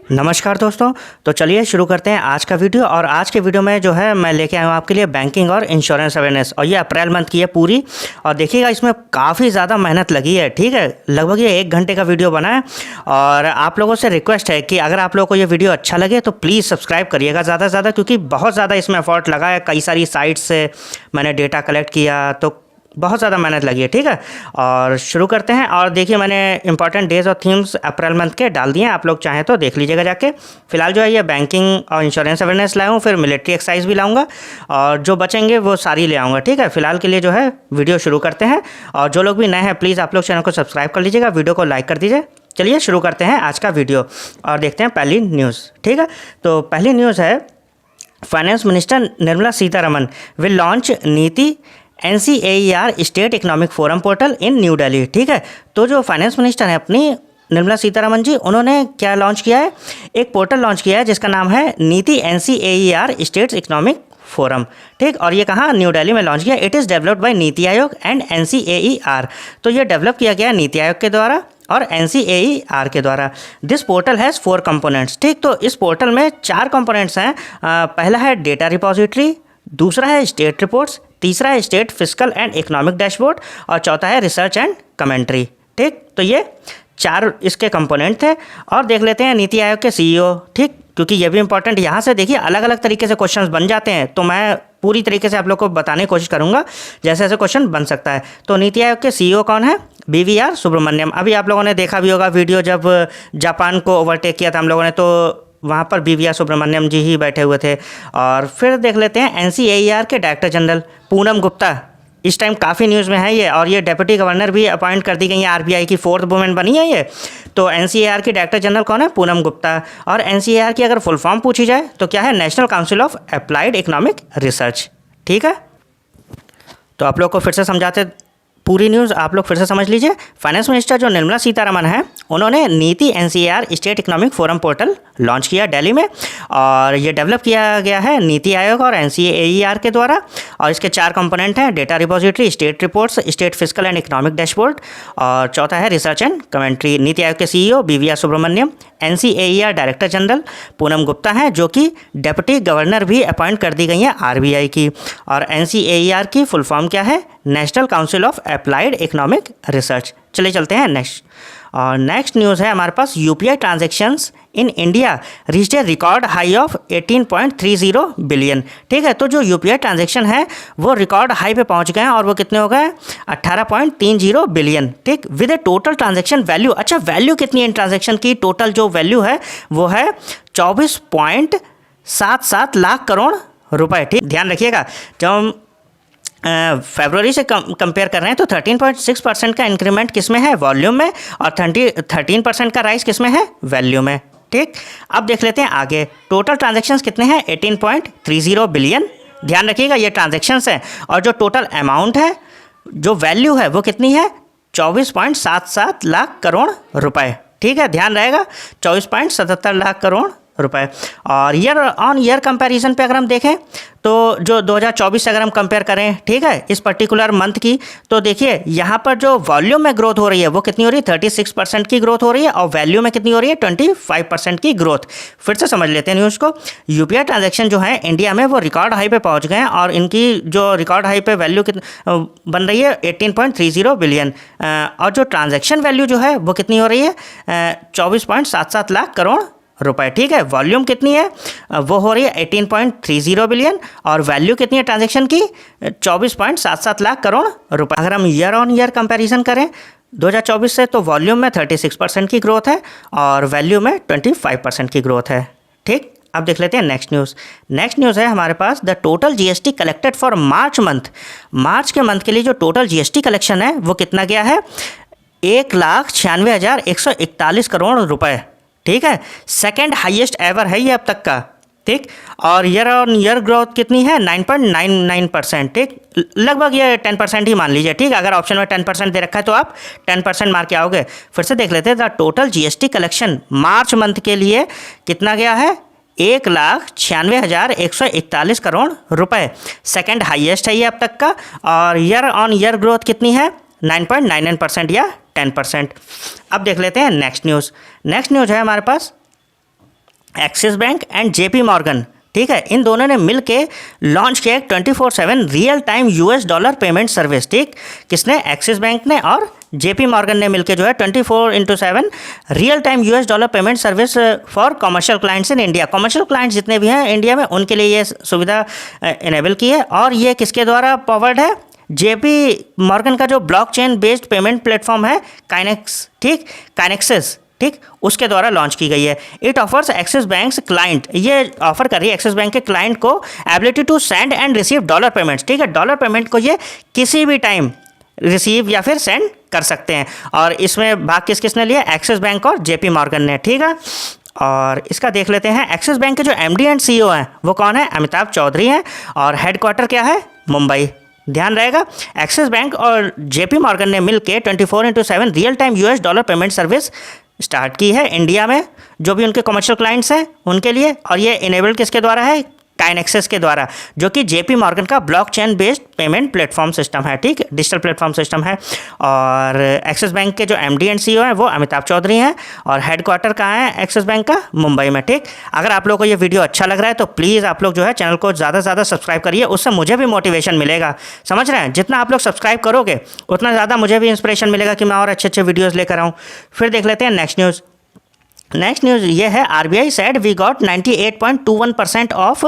नमस्कार दोस्तों। तो चलिए शुरू करते हैं आज का वीडियो। और आज के वीडियो में जो है मैं लेके आया हूँ आपके लिए बैंकिंग और इंश्योरेंस अवेयरनेस, और ये अप्रैल मंथ की है पूरी। और देखिएगा इसमें काफ़ी ज़्यादा मेहनत लगी है, ठीक है। लगभग ये 1 घंटे का वीडियो बना है। और आप लोगों से रिक्वेस्ट है कि अगर आप लोगों को ये वीडियो अच्छा लगे तो प्लीज़ सब्सक्राइब करिएगा ज़्यादा से ज़्यादा, क्योंकि बहुत ज़्यादा इसमें एफर्ट लगा है। कई सारी साइट्स से मैंने डेटा कलेक्ट किया, तो बहुत ज़्यादा मेहनत लगी है, ठीक है। और शुरू करते हैं। और देखिए मैंने इंपॉर्टेंट डेज और थीम्स अप्रैल मंथ के डाल दिए हैं, आप लोग चाहें तो देख लीजिएगा जाके। फिलहाल जो है ये बैंकिंग और इंश्योरेंस अवेयरनेस लाया हूँ, फिर मिलिट्री एक्सरसाइज भी लाऊंगा, और जो बचेंगे वो सारी ले आऊँगा, ठीक है। फिलहाल के लिए जो है वीडियो शुरू करते हैं। और जो लोग भी नए हैं प्लीज़ आप लोग चैनल को सब्सक्राइब कर लीजिएगा, वीडियो को लाइक कर दीजिए। चलिए शुरू करते हैं आज का वीडियो और देखते हैं पहली न्यूज़, ठीक है। तो पहली न्यूज़ है, finance minister Nirmala Sitharaman will launch NITI NCAER state economic forum portal in New Delhi, ठीक है। तो जो फाइनेंस मिनिस्टर है अपनी निर्मला सीतारमन जी, उन्होंने क्या लॉन्च किया है, एक पोर्टल लॉन्च किया है जिसका नाम है नीति NCAER स्टेट इकोनॉमिक फोरम, ठीक। और ये कहाँ, न्यू दिल्ली में लॉन्च किया। It is developed by NITI Aayog and NCAER। तो ये डेवलप किया गया नीति आयोग के द्वारा और NCAER के द्वारा। दिस पोर्टल हैज़ 4 कंपोनेंट्स, ठीक। तो इस पोर्टल में 4 कंपोनेंट्स हैं। पहला है डेटा रिपोजिटरी, दूसरा है स्टेट रिपोर्ट्स, तीसरा है state physical and economic dashboard, और चौथा है रिसर्च एंड कमेंट्री, ठीक। तो ये 4 इसके कंपोनेंट थे। और देख लेते हैं नीति आयोग के CEO, ठीक, क्योंकि ये भी इंपॉर्टेंट। यहाँ से देखिए अलग अलग तरीके से क्वेश्चंस बन जाते हैं, तो मैं पूरी तरीके से आप लोग को बताने की कोशिश करूँगा जैसे ऐसे क्वेश्चन बन सकता है। तो नीति आयोग के CEO कौन है, BVR सुब्रमण्यम। अभी आप लोगों ने देखा भी होगा वीडियो, जब जापान को ओवरटेक किया था हम लोगों ने, तो वहाँ पर BVR सुब्रमण्यम जी ही बैठे हुए थे। और फिर देख लेते हैं NCAER के डायरेक्टर जनरल पूनम गुप्ता, इस टाइम काफ़ी न्यूज़ में है ये, और ये डेप्यूटी गवर्नर भी अपॉइंट कर दी गई है, RBI की 4th वुमेन बनी है ये। तो NCAER की डायरेक्टर जनरल कौन है, पूनम गुप्ता। और NCAER की अगर फुल फॉर्म पूछी जाए तो क्या है, national council of applied economic research, ठीक है। तो आप लोग को फिर से समझाते, पूरी न्यूज़ आप लोग फिर से समझ लीजिए। फाइनेंस मिनिस्टर जो निर्मला सीतारमन है, उन्होंने नीति NCAER state economic forum portal launch किया दिल्ली में, और ये डेवलप किया गया है नीति आयोग और NCAER के द्वारा। और इसके 4 कंपोनेंट हैं, data repository, state reports, state physical and economic dashboard, और चौथा है research and commentary. NITI Aayog के CEO BVR Subrahmanyam, NCAER director general Poonam Gupta हैं, जो कि डेप्यूटी गवर्नर भी अपॉइंट कर दी गई हैं RBI की। और NCAER की फुल फॉर्म क्या है, national council of applied economic research. चलिए चलते हैं नेक्स्ट। और नेक्स्ट न्यूज़ है हमारे पास, UPI transactions in India reached A record high of 18.30 billion, ठीक है। तो जो UPI ट्रांजैक्शन है वो रिकॉर्ड हाई पे पहुंच गए हैं, और वो कितने हो गए, 18.30 बिलियन, ठीक। With A total transaction value, अच्छा वैल्यू कितनी है इन ट्रांजैक्शन की, टोटल जो वैल्यू है वो है 24.77 लाख करोड़ रुपए, ठीक। ध्यान रखिएगा, जब हम फरवरी से कंपेयर कर रहे हैं तो 13.6% का इंक्रीमेंट किस में है, वॉल्यूम में, और 13% का राइज किस में है, वैल्यू में, ठीक। अब देख लेते हैं आगे, टोटल ट्रांजैक्शंस कितने हैं, 18.30 बिलियन। ध्यान रखिएगा ये ट्रांजैक्शंस हैं, और जो टोटल अमाउंट है, जो वैल्यू है वो कितनी है, 24.77 लाख करोड़ रुपए, ठीक है। ध्यान रहेगा 24.77 लाख करोड़ रुपए। और ईयर ऑन ईयर कंपैरिजन पे अगर हम देखें तो जो 2024 से अगर हम कंपेयर करें, ठीक है, इस पर्टिकुलर मंथ की, तो देखिए यहाँ पर जो वॉल्यूम में ग्रोथ हो रही है वो कितनी हो रही है, 36% की ग्रोथ हो रही है, और वैल्यू में कितनी हो रही है, 25% की ग्रोथ। फिर से समझ लेते हैं न्यूज़ को। UPI ट्रांजैक्शन जो है इंडिया में वो रिकॉर्ड हाई पे पहुँच गए हैं, और इनकी जो रिकॉर्ड हाई पे वैल्यू बन रही है 18.30 बिलियन, और जो ट्रांजैक्शन वैल्यू जो है वो कितनी हो रही है, 24.77 लाख करोड़ रुपए, ठीक है। वॉल्यूम कितनी है, वो हो रही है 18.30 बिलियन, और वैल्यू कितनी है ट्रांजैक्शन की, 24.77 लाख करोड़ रुपए। अगर हम ईयर ऑन ईयर कंपैरिजन करें 2024 से, तो वॉल्यूम में 36% की ग्रोथ है, और वैल्यू में 25% की ग्रोथ है, ठीक। अब देख लेते हैं नेक्स्ट न्यूज़। नेक्स्ट न्यूज़ है हमारे पास, the total GST collected for March month. March के मंथ के लिए जो टोटल GST कलेक्शन है वो कितना गया है, 1,96,141 करोड़ रुपए, ठीक है। सेकंड हाईएस्ट एवर है ये अब तक का, ठीक। और ईयर ऑन ईयर ग्रोथ कितनी है, 9.99%, ठीक। लगभग ये 10% ही मान लीजिए, ठीक। अगर ऑप्शन में 10% दे रखा है तो आप 10% मार के आओगे। फिर से देख लेते हैं, the total GST collection March month के लिए कितना गया है, 1,96,141 करोड़ रुपए। सेकंड हाईएस्ट है ये अब तक का। और ईयर ऑन ईयर ग्रोथ कितनी है, 9.99% या 10%। अब देख लेते हैं नेक्स्ट न्यूज़। नेक्स्ट न्यूज़ है हमारे पास, Axis Bank and JP Morgan, ठीक है, इन दोनों ने मिल के लॉन्च किया एक 24/7 real time US dollar payment service. ठीक, किसने? एक्सिस बैंक ने और जेपी मॉर्गन ने मिलकर जो है 24/7 real time US dollar payment service for commercial clients in India. Commercial clients जितने भी हैं इंडिया में उनके लिए ये सुविधा इनेबल की है। और ये किसके द्वारा पावर्ड है? जेपी मॉर्गन का जो ब्लॉकचेन बेस्ड पेमेंट प्लेटफॉर्म है काइनेक्स, ठीक, काइनेक्सिस, ठीक, उसके द्वारा लॉन्च की गई है। It offers Axis bank client, ये ऑफर कर रही है एक्सिस बैंक के क्लाइंट को ability to send and receive dollar payments. ठीक है, डॉलर पेमेंट को ये किसी भी टाइम रिसीव या फिर सेंड कर सकते हैं। और इसमें भाग किस किसने लिया? एक्सिस बैंक और जेपी मॉर्गन ने। ठीक है, और इसका देख लेते हैं। एक्सिस बैंक के जो एमडी एंड सीईओ हैं वो कौन है? अमिताभ चौधरी हैं। और हेडक्वार्टर क्या है? मुंबई। ध्यान रहेगा, एक्सिस बैंक और जेपी मॉर्गन ने मिलकर 24/7 real time US dollar payment service start की है इंडिया में, जो भी उनके कमर्शियल क्लाइंट्स हैं उनके लिए। और ये इनेबल किसके द्वारा है? काइनेक्सिस के द्वारा, जो कि जेपी मॉर्गन का blockchain based payment platform system है। ठीक, डिजिटल प्लेटफॉर्म सिस्टम है। और एक्सिस बैंक के जो एमडी एंड सीईओ हैं वो अमिताभ चौधरी हैं। और हेडक्वार्टर कहाँ है एक्सिस बैंक का? मुंबई में। ठीक, अगर आप लोगों को ये वीडियो अच्छा लग रहा है तो प्लीज़ आप लोग जो है चैनल को ज़्यादा से ज़्यादा सब्सक्राइब करिए, उससे मुझे भी मोटिवेशन मिलेगा। समझ रहे हैं? जितना आप लोग सब्सक्राइब करोगे उतना ज़्यादा मुझे भी इंस्पिरेशन मिलेगा कि मैं और अच्छे अच्छे वीडियोज़ लेकर आऊँ। फिर देख लेते हैं नेक्स्ट न्यूज़। नेक्स्ट न्यूज़ ये है, RBI said we got 98.21% of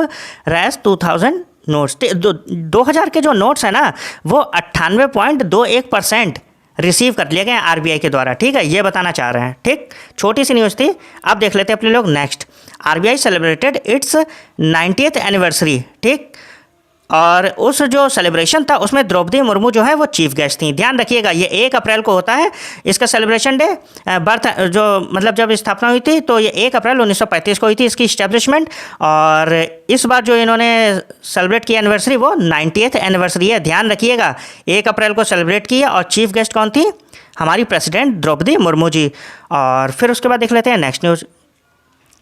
रैस 2000 नोट्स। 2000 के जो नोट्स हैं ना वो 98.21% रिसीव कर लिए गए हैं आरबीआई के द्वारा। ठीक है, ये बताना चाह रहे हैं। ठीक, छोटी सी न्यूज़ थी। अब देख लेते हैं अपने लोग next. RBI celebrated it's 90th anniversary. ठीक, और उस जो सेलिब्रेशन था उसमें द्रौपदी मुर्मू जो है वो चीफ गेस्ट थी। ध्यान रखिएगा, ये 1 अप्रैल को होता है इसका सेलिब्रेशन डे। बर्थ जो मतलब जब स्थापना हुई थी तो ये 1 अप्रैल 1935 को हुई थी इसकी इस्टेब्लिशमेंट। और इस बार जो इन्होंने सेलिब्रेट किया एनिवर्सरी वो 90th एनिवर्सरी है। ध्यान रखिएगा, 1 अप्रैल को सेलिब्रेट किया। और चीफ गेस्ट कौन थी? हमारी प्रेसिडेंट द्रौपदी मुर्मू जी। और फिर उसके बाद देख लेते हैं नेक्स्ट न्यूज़।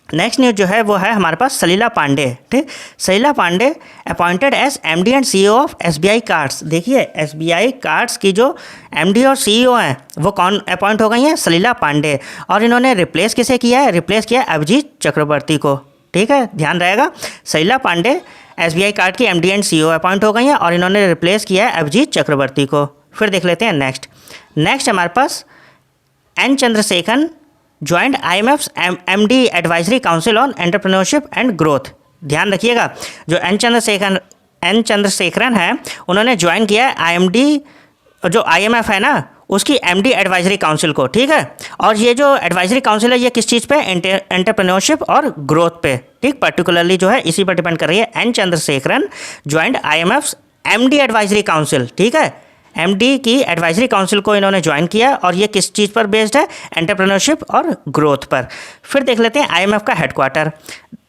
नेक्स्ट न्यूज़ जो है वो है हमारे पास सलीला पांडे। ठीक, Salila Pande appointed as MD and CEO of SBI cards. देखिए, एसबीआई कार्ड्स की जो एमडी और सीईओ हैं वो कौन अपॉइंट हो गई हैं? सलीला पांडे। और इन्होंने रिप्लेस किसे किया है? रिप्लेस किया अभिजीत चक्रवर्ती को। ठीक है, ध्यान रहेगा, सलीला पांडे एसबीआई कार्ड की एमडी एंड सीईओ अपॉइंट हो गई हैं और इन्होंने रिप्लेस किया है अभिजीत चक्रवर्ती को। फिर देख लेते हैं नेक्स्ट हमारे पास N Chandrasekaran joint IMF's MD advisory council on entrepreneurship and growth. ध्यान रखिएगा, जो एन चंद्रशेखरन है उन्होंने ज्वाइन किया है IMD जो IMF है ना उसकी MD एडवाइजरी काउंसिल को। ठीक है, और ये जो एडवाइजरी काउंसिल है ये किस चीज़ पे? एंटरप्रेन्योरशिप और ग्रोथ पे। ठीक, पर्टिकुलरली जो है इसी पर डिपेंड कर रही है। N Chandrasekaran joint IMF's MD advisory council. ठीक है, एमडी की एडवाइजरी काउंसिल को इन्होंने ज्वाइन किया और ये किस चीज़ पर बेस्ड है? एंटरप्रेन्योरशिप और ग्रोथ पर। फिर देख लेते हैं आईएमएफ का हेडक्वार्टर।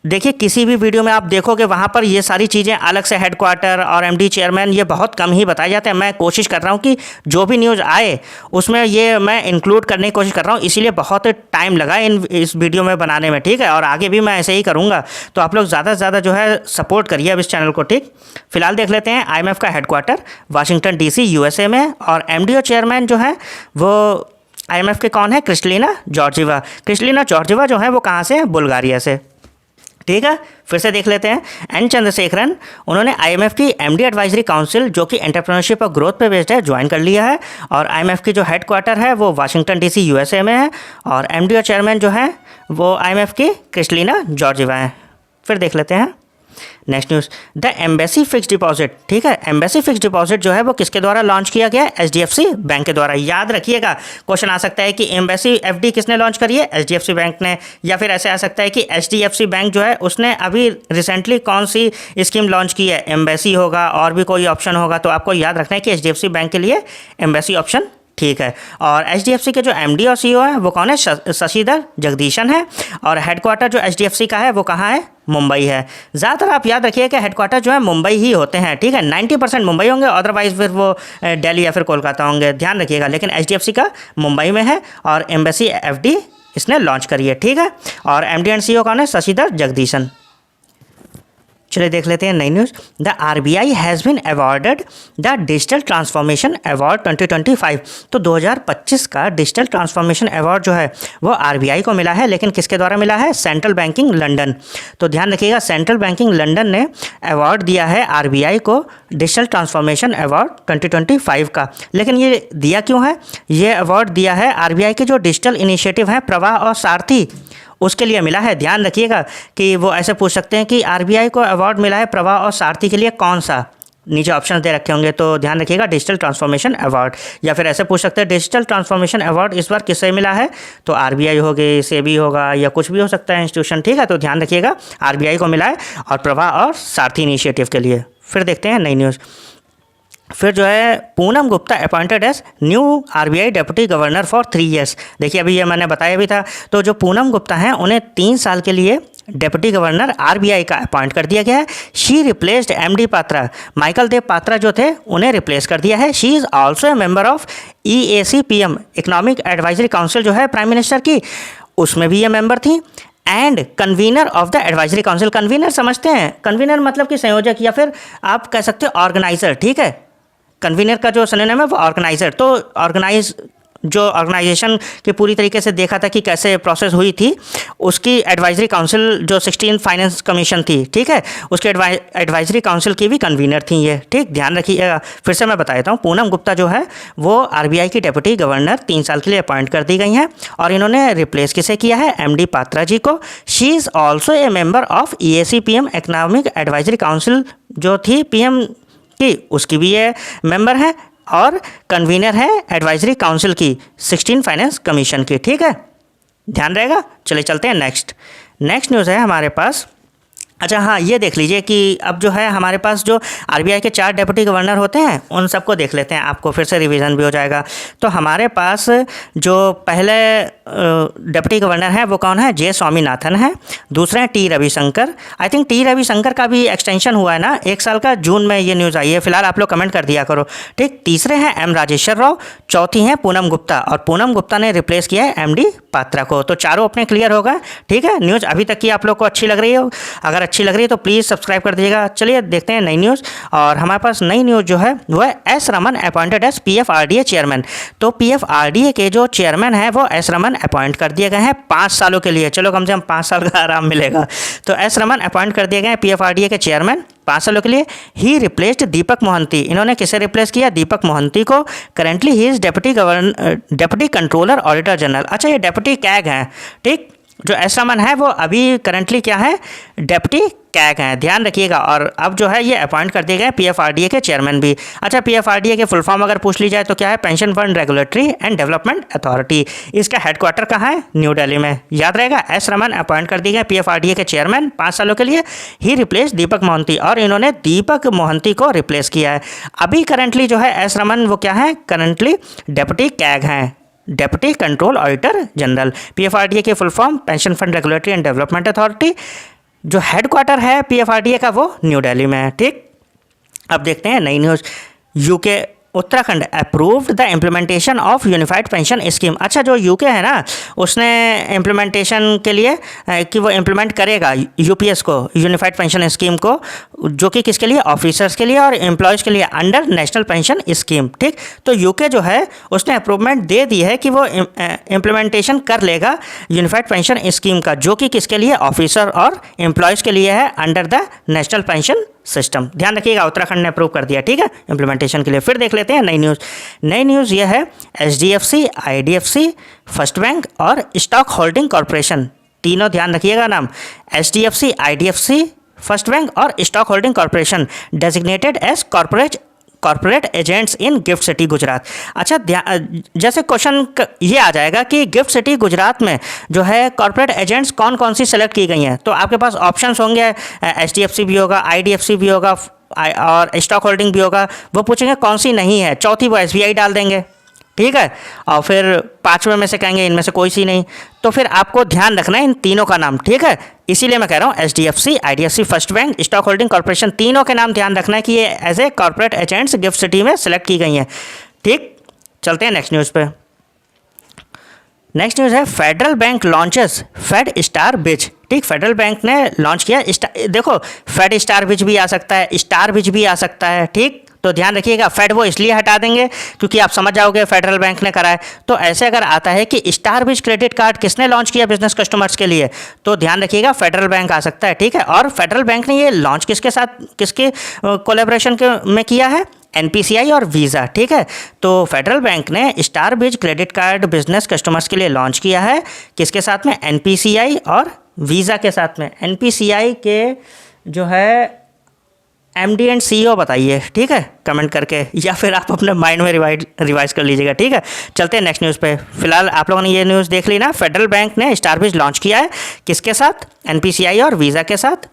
देखिए, किसी भी वीडियो में आप देखोगे वहाँ पर ये सारी चीज़ें अलग से हेडक्वार्टर और एमडी चेयरमैन ये बहुत कम ही बताए जाते हैं। मैं कोशिश कर रहा हूँ कि जो भी न्यूज़ आए उसमें ये मैं इंक्लूड करने की कोशिश कर रहा हूँ, इसीलिए बहुत टाइम लगा इस वीडियो में बनाने में। ठीक है, और आगे भी मैं ऐसे ही करूँगा। तो आप लोग ज़्यादा से ज़्यादा जो है सपोर्ट करिए अब इस चैनल को। ठीक, फिलहाल देख लेते हैं आईएमएफ का हेडक्वार्टर वाशिंगटन DC USA में। और एमडी और चेयरमैन जो है वो आईएमएफ के कौन है? Kristalina Georgieva. क्रिस्टलिना जॉर्जिवा जो है वो कहाँ से? बुल्गारिया से। ठीक है, फिर से देख लेते हैं। एन चंद्रशेखरन उन्होंने आईएमएफ की एमडी एडवाइजरी काउंसिल जो कि एंटरप्रेन्योरशिप और ग्रोथ पे बेस्ड है ज्वाइन कर लिया है। और आईएमएफ की जो हेडक्वार्टर है वो वाशिंगटन DC USA में है। और एमडी और चेयरमैन जो है वो आईएमएफ की क्रिस्टलिना जॉर्जिवा है। फिर देख लेते हैं next news, the embassy fix deposit. ठीक है, एम्बेसी फिक्स डिपॉजिट जो है वो किसके द्वारा लॉन्च किया गया है? HDFC बैंक के द्वारा। याद रखिएगा, क्वेश्चन आ सकता है कि एम्बेसी FD किसने लॉन्च करी है? HDFC बैंक ने। या फिर ऐसे आ सकता है कि HDFC बैंक जो है उसने अभी रिसेंटली कौन सी स्कीम लॉन्च की है? एम्बेसी होगा, और भी कोई ऑप्शन होगा। तो आपको याद रखना है कि HDFC बैंक के लिए एम्बेसी ऑप्शन ठीक है। और HDFC के जो MD और CEO है वो कौन है? शशिधर जगदीशन है। और हेडक्वार्टर जो HDFC का है वो कहाँ है? मुंबई है। ज़्यादातर आप याद रखिए कि हेडक्वार्टर जो है मुंबई ही होते हैं। ठीक है, 90% मुंबई होंगे, अदरवाइज फिर वो दिल्ली या फिर कोलकाता होंगे। ध्यान रखिएगा, लेकिन HDFC का मुंबई में है और एम्बेसी FD इसने लॉन्च करी है। ठीक है, और MD एंड CEO कौन है? शशिधर जगदीशन। चलिए देख लेते हैं नई news. The RBI has been awarded the digital transformation award 2025। तो 2025 का डिजिटल ट्रांसफॉर्मेशन अवार्ड जो है वो आरबीआई को मिला है, लेकिन किसके द्वारा मिला है? Central banking London. तो ध्यान रखिएगा, सेंट्रल बैंकिंग लंदन ने अवार्ड दिया है आरबीआई को डिजिटल ट्रांसफॉर्मेशन अवार्ड 2025 का। लेकिन ये दिया क्यों है? ये अवार्ड दिया है आरबीआई के जो डिजिटल इनिशिएटिव हैं प्रवाह और सारथी, उसके लिए मिला है। ध्यान रखिएगा कि वो ऐसे पूछ सकते हैं कि आरबीआई को अवार्ड मिला है प्रवाह और सारथी के लिए, कौन सा? नीचे ऑप्शन दे रखे होंगे, तो ध्यान रखिएगा डिजिटल ट्रांसफॉर्मेशन अवार्ड। या फिर ऐसे पूछ सकते हैं डिजिटल ट्रांसफॉर्मेशन अवार्ड इस बार किससे मिला है? तो आरबीआई होगी, सेबी होगा, या कुछ भी हो सकता है इंस्टीट्यूशन, ठीक है। तो ध्यान रखिएगा आरबीआई को मिला है और प्रवाह और सारथी इनिशिएटिव के लिए। फिर देखते हैं नई न्यूज़। फिर जो है Poonam Gupta appointed as new RBI deputy governor for 3 years. देखिए अभी ये मैंने बताया भी था, तो जो पूनम गुप्ता हैं उन्हें 3 साल के लिए डिप्टी गवर्नर आरबीआई का अपॉइंट कर दिया गया है। She replaced MD Patra, Michael Dev Patra जो थे उन्हें रिप्लेस कर दिया है। She is also a member of EACPM economic advisory council जो है प्राइम मिनिस्टर की, उसमें भी ये मेंबर थी। And convener of the advisory council, convener समझते हैं? कन्वीनर मतलब कि संयोजक, या फिर आप कह सकते हो ऑर्गेनाइजर, ठीक है। कन्वीनर का जो सिनोनिम है वो ऑर्गेनाइजर। तो ऑर्गेनाइज जो ऑर्गेनाइजेशन की पूरी तरीके से देखा था कि कैसे प्रोसेस हुई थी, उसकी एडवाइजरी काउंसिल जो 16 फाइनेंस कमीशन थी, ठीक है, उसके एडवाइजरी काउंसिल की भी कन्वीनर थी ये, ठीक। ध्यान रखिएगा, फिर से मैं बता देता हूँ, पूनम गुप्ता जो है वो आरबीआई की डिप्टी गवर्नर 3 साल के लिए अपॉइंट कर दी गई हैं और इन्होंने रिप्लेस किसे किया है? एमडी पात्रा जी को। She is also a member of EACPM economic advisory council जो थी पीएम की, उसकी भी ये मेंबर है और कन्वीनर है एडवाइजरी काउंसिल की 16 फाइनेंस कमीशन की, ठीक है, ध्यान रहेगा। चलिए चलते हैं नेक्स्ट न्यूज़ है हमारे पास। अच्छा हाँ, ये देख लीजिए कि अब जो है हमारे पास जो आरबीआई के 4 डिप्टी गवर्नर होते हैं उन सबको देख लेते हैं, आपको फिर से रिवीजन भी हो जाएगा। तो हमारे पास जो पहले डिप्टी गवर्नर है वो कौन है? जे स्वामीनाथन है। दूसरे हैं T Ravishankar. I think T Ravishankar का भी एक्सटेंशन हुआ है ना, 1 साल का, जून में ये न्यूज़ आई है। फिलहाल आप लोग कमेंट कर दिया करो, ठीक। तीसरे हैं एम राजेश्वर राव। चौथी हैं पूनम गुप्ता, और पूनम गुप्ता ने रिप्लेस किया है एमडी पात्रा को। तो चारों अपने क्लियर होगा, ठीक है। न्यूज़ अभी तक की आप लोग को अच्छी लग रही हो? अगर अच्छी लग रही है तो प्लीज़ सब्सक्राइब कर दीजिएगा। चलिए देखते हैं नई न्यूज़। और हमारे पास नई न्यूज़ जो है वो है S Raman appointed as PFRDA chairman. तो PFRDA के जो चेयरमैन है वो एस रमन अपॉइंट कर दिए गए हैं 5 सालों के लिए। चलो कम से कम 5 साल का आराम मिलेगा। तो एस रमन अपॉइंट कर दिए गए हैं PFRDA के चेयरमैन 5 सालों के लिए। ही रिप्लेस्ड दीपक मोहंती। इन्होंने किसे रिप्लेस किया? दीपक मोहंती को। Currently he is deputy controller auditor general. अच्छा, ये डेप्यूटी कैग हैं, ठीक। जो एस रमन है वो अभी करंटली क्या है? डेप्यूटी कैग हैं, ध्यान रखिएगा। और अब जो है ये अपॉइंट कर दिए गए PFRDA के चेयरमैन भी। अच्छा, PFRDA के फुल फॉर्म अगर पूछ ली जाए तो क्या है? Pension fund regulatory and development authority. इसका हेडक्वार्टर कहाँ है? न्यू दिल्ली में, याद रहेगा। एस रमन अपॉइंट कर दिए गए PFRDA के चेयरमैन 5 सालों के लिए। ही रिप्लेस दीपक मोहंती, और इन्होंने दीपक मोहंती को रिप्लेस किया है। अभी करंटली जो है एस रमन वो क्या है? करंटली डेप्यूटी कैग हैं, deputy control auditor general. PFRDA के full form pension fund regulatory and development authority. जो हेडक्वार्टर है PFRDA का वो न्यू दिल्ली में है, ठीक। अब देखते हैं नई news. UK Uttarakhand approved the implementation of unified pension scheme. अच्छा, जो यूके है ना उसने इम्प्लीमेंटेशन के लिए कि वो इम्प्लीमेंट करेगा यूपीएस को, यूनिफाइड पेंशन स्कीम को, जो कि किसके लिए? ऑफिसर्स के लिए और एम्प्लॉयज़ के लिए अंडर नेशनल पेंशन स्कीम, ठीक। तो यूके जो है उसने अप्रूवमेंट दे दी है कि वो इम्प्लीमेंटेशन कर लेगा यूनिफाइड पेंशन स्कीम का, जो कि किसके लिए? ऑफिसर और एम्प्लॉयज़ के लिए है under the national pension system. ध्यान रखिएगा, उत्तराखंड ने अप्रूव कर दिया, ठीक है, इम्प्लीमेंटेशन के लिए। फिर देख लेते हैं नई न्यूज़। नई न्यूज़ ये है HDFC, IDFC, फर्स्ट बैंक और स्टॉक होल्डिंग कॉरपोरेशन, तीनों ध्यान रखिएगा नाम, HDFC, IDFC, फर्स्ट बैंक और stock holding corporation designated as corporate agents in gift city Gujarat. अच्छा, जैसे क्वेश्चन ये आ जाएगा कि गिफ्ट सिटी गुजरात में जो है कॉर्पोरेट एजेंट्स कौन कौन सी सेलेक्ट की गई हैं, तो आपके पास ऑप्शंस होंगे, HDFC भी होगा, IDFC भी होगा और स्टॉक होल्डिंग भी होगा। वो पूछेंगे कौन सी नहीं है, चौथी वो SBI डाल देंगे, ठीक है, और फिर 5वें में से कहेंगे इनमें से कोई सी नहीं। तो फिर आपको ध्यान रखना है इन तीनों का नाम, ठीक है। इसीलिए मैं कह रहा हूँ HDFC, IDFC, first bank, stock holding corporation, तीनों के नाम ध्यान रखना है कि ये as a corporate agents gift city में सेलेक्ट की गई हैं, ठीक। चलते हैं नेक्स्ट न्यूज़ पे। नेक्स्ट न्यूज़ है federal bank launches fed star biz, ठीक, फेडरल बैंक ने लॉन्च किया। देखो फेड स्टार विच भी आ सकता है, स्टार विच भी आ सकता है, ठीक, तो ध्यान रखिएगा। फेड वो इसलिए हटा देंगे क्योंकि आप समझ जाओगे फेडरल बैंक ने करा है। तो ऐसे अगर आता है कि स्टार विच क्रेडिट कार्ड किसने लॉन्च किया बिजनेस कस्टमर्स के लिए, तो ध्यान रखिएगा फेडरल बैंक आ सकता है, ठीक है। और फेडरल बैंक ने ये लॉन्च किसके साथ, किसके कोलेब्रेशन में किया है, एनपीसीआई और वीज़ा, ठीक है। तो फेडरल बैंक ने star which credit card business customers के लिए लॉन्च किया है, किसके साथ में, एनपीसीआई और वीज़ा के साथ में। एनपीसीआई के जो है एमडी एंड सीईओ बताइए, ठीक है, कमेंट करके, या फिर आप अपने माइंड में रिवाइज कर लीजिएगा, ठीक है। चलते हैं नेक्स्ट न्यूज़ पे। फिलहाल आप लोगों ने ये न्यूज़ देख ली ना, फेडरल बैंक ने स्टार विच लॉन्च किया है, किसके साथ, एनपीसीआई और वीज़ा के साथ,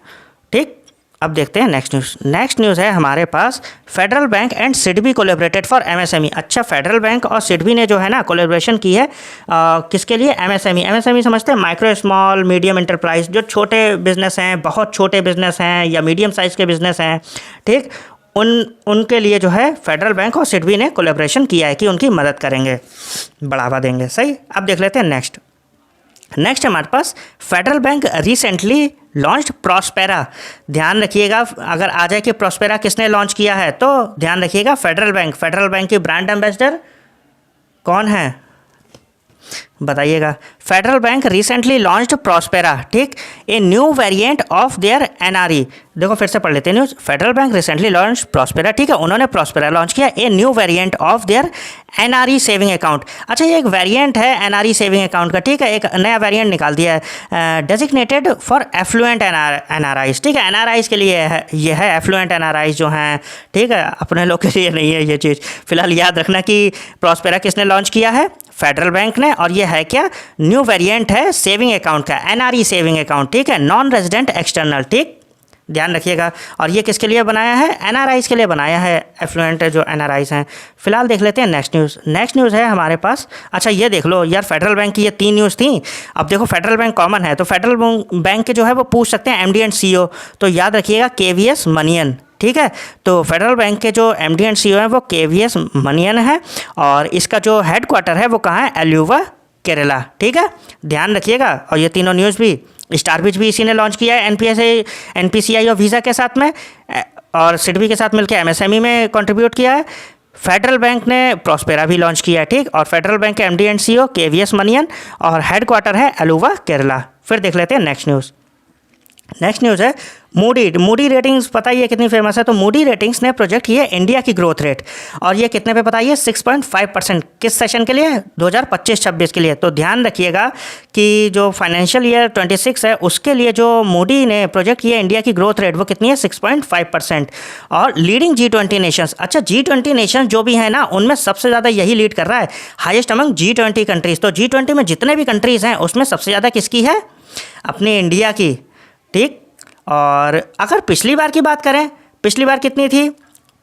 ठीक। अब देखते हैं नेक्स्ट न्यूज़। नेक्स्ट न्यूज़ है हमारे पास, Federal Bank and SIDBI collaborated for MSME. अच्छा, फेडरल बैंक और सिडबी ने जो है ना कोलेब्रेशन की है किसके लिए, एमएसएमई। एमएसएमई समझते हैं, माइक्रो स्मॉल मीडियम एंटरप्राइज, जो छोटे बिजनेस हैं, बहुत छोटे बिजनेस हैं या मीडियम साइज़ के बिजनेस हैं, ठीक, उनके लिए जो है फेडरल बैंक और सिडबी ने कोलेब्रेशन किया है कि उनकी मदद करेंगे, बढ़ावा देंगे, सही। अब देख लेते हैं नेक्स्ट हमारे पास, फेडरल बैंक रिसेंटली लॉन्च्ड प्रॉस्पेरा। ध्यान रखिएगा, अगर आ जाए कि प्रॉस्पेरा किसने लॉन्च किया है, तो ध्यान रखिएगा फेडरल बैंक की ब्रांड एम्बेसडर कौन है बताइएगा। Federal Bank recently launched Prospera, ठीक, a new variant of their NRE. देखो फिर से पढ़ लेते हैं news. Federal Bank recently launch Prospera, ठीक है, उन्होंने प्रॉस्पेरा लॉन्च किया, a new variant of their NRE saving account. अच्छा, ये एक वेरिएंट है एनआरई सेविंग अकाउंट का, ठीक है, एक नया वेरिएंट निकाल दिया है, डेजिग्नेटेड फॉर एफ्लुएंट एनआरआईज, ठीक है, एनआरआईज के लिए है, ये है एफ्लुएंट एनआरआईज जो हैं, ठीक है, अपने लोग के लिए नहीं है ये चीज़। फिलहाल याद रखना कि प्रॉस्पेरा किसने लॉन्च किया है, फेडरल बैंक ने, और ये है क्या, न्यू वेरिएंट है सेविंग अकाउंट का, एनआरई सेविंग अकाउंट, ठीक है, नॉन रेजिडेंट एक्सटर्नल, ठीक, ध्यान रखिएगा। और ये किसके लिए बनाया है, एनआरआईज के लिए बनाया है, एफ्लुएंट जो एनआरआईज हैं। फिलहाल देख लेते हैं नेक्स्ट न्यूज़ है हमारे पास। अच्छा, ये देख लो यार, फेडरल बैंक की ये 3 न्यूज़ थी। अब देखो फेडरल बैंक कॉमन है, तो फेडरल बैंक के जो है वो पूछ सकते हैं एमडी एंड सीईओ, तो याद रखिएगा केवीएस मनियन, ठीक है। तो फेडरल बैंक के जो एमडी एंड सीईओ हैं वो केवीएस मनियन है, और इसका जो हेडक्वार्टर है वो कहाँ है, एल्यूवा केरला, ठीक है, ध्यान रखिएगा। और ये तीनों न्यूज़ भी, स्टार विच भी इसी ने लॉन्च किया है एनपीसीआई और वीज़ा के साथ में, और सिडबी के साथ मिलकर एमएसएमई में कंट्रीब्यूट किया है। फेडरल बैंक ने प्रॉस्पेरा भी लॉन्च किया है, ठीक, और फेडरल बैंक के एमडी एंड सीईओ केवीएस मनियन, और हेडक्वार्टर है एलुवा केरला। फिर देख लेते हैं नेक्स्ट न्यूज़ है मूडी रेटिंग्स, पता ही है कितनी फेमस है। तो मूडी रेटिंग्स ने प्रोजेक्ट किया इंडिया की ग्रोथ रेट, और ये कितने पे बताइए, 6.5%। किस सेशन के लिए, 2025-26 के लिए। तो ध्यान रखिएगा कि जो फाइनेंशियल ईयर 26 है उसके लिए जो मूडी ने प्रोजेक्ट किया इंडिया की ग्रोथ रेट वो कितनी है, 6.5%। और लीडिंग G20 नेशंस, अच्छा G20 नेशंस जो भी हैं ना, उनमें सबसे ज़्यादा यही लीड कर रहा है, हाईएस्ट अमंग G20 कंट्रीज़। तो G20 में जितने भी कंट्रीज़ हैं उसमें सबसे ज़्यादा किसकी है, अपनी इंडिया की, ठीक। और अगर पिछली बार की बात करें, पिछली बार कितनी थी,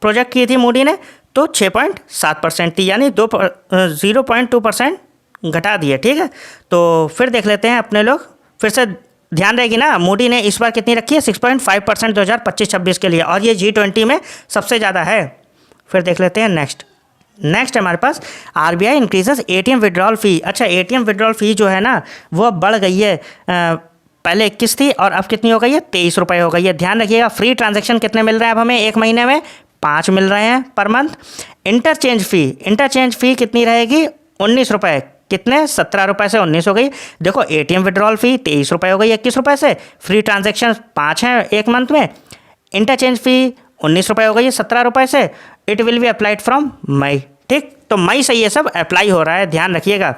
प्रोजेक्ट की थी मूडी ने, तो 6.7% थी, यानी 0.2% घटा दिए, ठीक है। तो फिर देख लेते हैं अपने लोग, फिर से ध्यान रहेगी ना, मूडी ने इस बार कितनी रखी है, 6.5% 2025-26 के लिए, और ये G20 में सबसे ज़्यादा है। फिर देख लेते हैं नेक्स्ट हमारे पास, आरबीआई इंक्रीजेस एटीएम विड्रॉल फ़ी। अच्छा, एटीएम विड्रॉल फ़ी जो है ना वो अब बढ़ गई है, पहले 21 थी और अब कितनी हो गई है, 23 रुपये हो गई है। ध्यान रखिएगा, फ्री ट्रांजैक्शन कितने मिल रहे हैं अब हमें, एक महीने में 5 मिल रहे हैं पर मंथ। इंटरचेंज फ़ी कितनी रहेगी, 19 रुपये, कितने, 17 रुपये से 19 हो गई। देखो एटीएम विड्रॉल फ़ी 23 रुपये हो गई 21 रुपये से, फ्री ट्रांजैक्शन 5 हैं एक मंथ में, इंटरचेंज फ़ी 19 रुपये हो गई है 17 रुपये से। It will be applied from May, ठीक, तो मई से ये सब अप्लाई हो रहा है, ध्यान रखिएगा।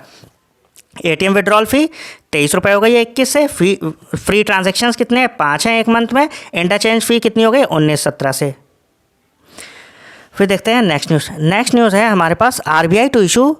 एटीएम विड्रॉल फ़ी 23 रुपये हो गई है 21 से, फ्री ट्रांजैक्शंस कितने हैं, 5 हैं एक मंथ में, इंटरचेंज फ़ी कितनी हो गई, 19-17 से। फिर देखते हैं नेक्स्ट न्यूज़ है हमारे पास, आरबीआई टू इशू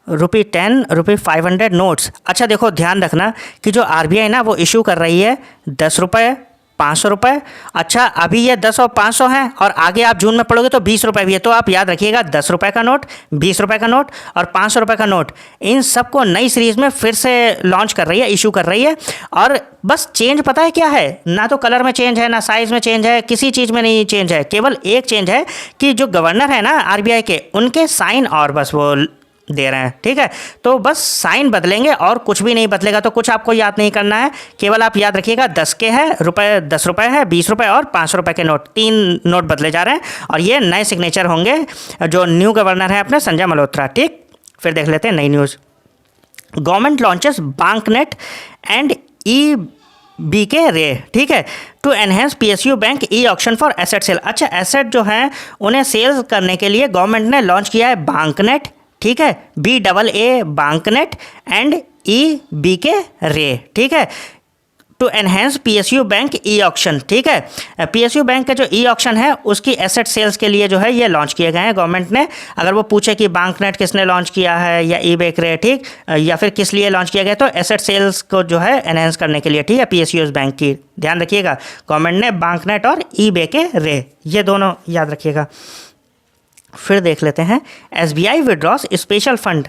₹10, ₹500 नोट्स। अच्छा देखो, ध्यान रखना कि जो आरबीआई ना वो इशू कर रही है 10 रुपये, 500 रुपये। अच्छा, अभी ये 10 और 500 हैं, और आगे आप जून में पढ़ोगे तो 20 रुपये भी है। तो आप याद रखिएगा, 10 रुपये का नोट, 20 रुपये का नोट और 500 रुपये का नोट, इन सबको नई सीरीज़ में फिर से लॉन्च कर रही है, इशू कर रही है। और बस चेंज पता है क्या है, ना तो कलर में चेंज है, ना साइज़ में चेंज है, किसी चीज़ में नहीं चेंज है, केवल एक चेंज है कि जो गवर्नर है ना आरबीआई के, उनके साइन और बस वो दे रहे हैं, ठीक है। तो बस साइन बदलेंगे और कुछ भी नहीं बदलेगा। तो कुछ आपको याद नहीं करना है, केवल आप याद रखिएगा 10 के है रुपए, 10 रुपए है, 20 रुपए और 5 रुपए के नोट, 3 नोट बदले जा रहे हैं और ये नए सिग्नेचर होंगे जो न्यू गवर्नर है अपने संजय मल्होत्रा, ठीक। फिर देख लेते हैं नई news. Government launches Banknet and e B K ray, ठीक है, to enhance PSU bank e auction for asset sale. अच्छा, एसेट जो है उन्हें सेल करने के लिए गवर्नमेंट ने लॉन्च किया है बैंकनेट, ठीक है, BAA बैंकनेट एंड EBK रे, ठीक है, to enhance PSU bank e auction, ठीक है। पीएसयू बैंक का जो ई ऑक्शन है उसकी एसेट सेल्स के लिए जो है ये लॉन्च किए गए हैं गवर्नमेंट ने। अगर वो पूछे कि बैंकनेट किसने लॉन्च किया है या EBK रे, ठीक, या फिर किस लिए लॉन्च किया गया, तो एसेट सेल्स को जो है एनहेंस करने के लिए, ठीक है, पीएसयू बैंक की। ध्यान रखिएगा, गवर्नमेंट ने बैंकनेट और EBK रे ये दोनों याद रखिएगा। फिर देख लेते हैं SBI withdraws special fund,